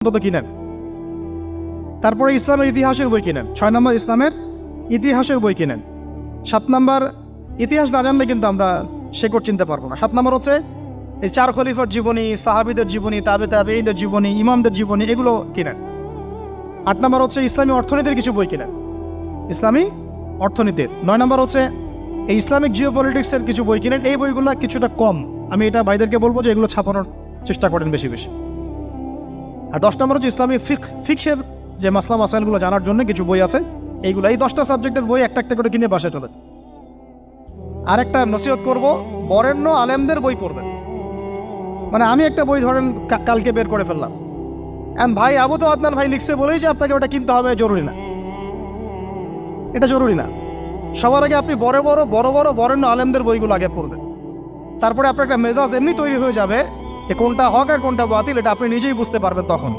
অন্তত কিনেন। তারপরে ইসলামের ইতিহাসের বই কিনেন। 6 নম্বর ইসলামের ইতিহাসের বই কিনেন। 7 নম্বর ইতিহাস না জানলে কিন্তু আমরা শেকড় চিনতে পারবো না। 7 নম্বর হচ্ছে এই 4 খলিফার জীবনী, সাহাবীদের জীবনী, তাবেঈদের জীবনী, ইমামদের জীবনী, এগুলো কিনেন। 8 নম্বর হচ্ছে ইসলামী অর্থনীতির কিছু বই কিনেন, ইসলামী অর্থনীতির। 9 নম্বর হচ্ছে এই ইসলামিক জিওপলিটিক্সের কিছু বই কিনেন। এই বইগুলো কিছুটা কম, আমি এটা ভাইদেরকে বলবো যে এগুলো ছাপানোর চেষ্টা করেন বেশি বেশি। আর 10 নম্বর হচ্ছে ইসলামী ফিকহের যে মাসলা মাসাইলগুলো জানার জন্য কিছু বই আছে, এইগুলো। এই 10টা সাবজেক্টের বই একটা একটা করে কিনে বাসায় চলে। আর একটা নসিহত করব, বরেণ্য আলেমদের বই পড়বেন। মানে আমি একটা বই ধরেন কালকে বের করে ফেললাম, ভাই আবু তো আদনান ভাই লিখছে বলেই যে আপনাকে ওটা কিনতে হবে জরুরি না, এটা জরুরি না। সবার আগে আপনি বড় বড় বরেণ্য আলেমদের বইগুলো আগে পড়বেন। তারপরে আপনার একটা মেজাজ এমনি তৈরি হয়ে যাবে যে কোনটা হক আর কোনটা বাতিল, এটা আপনি নিজেই বুঝতে পারবেন তখন।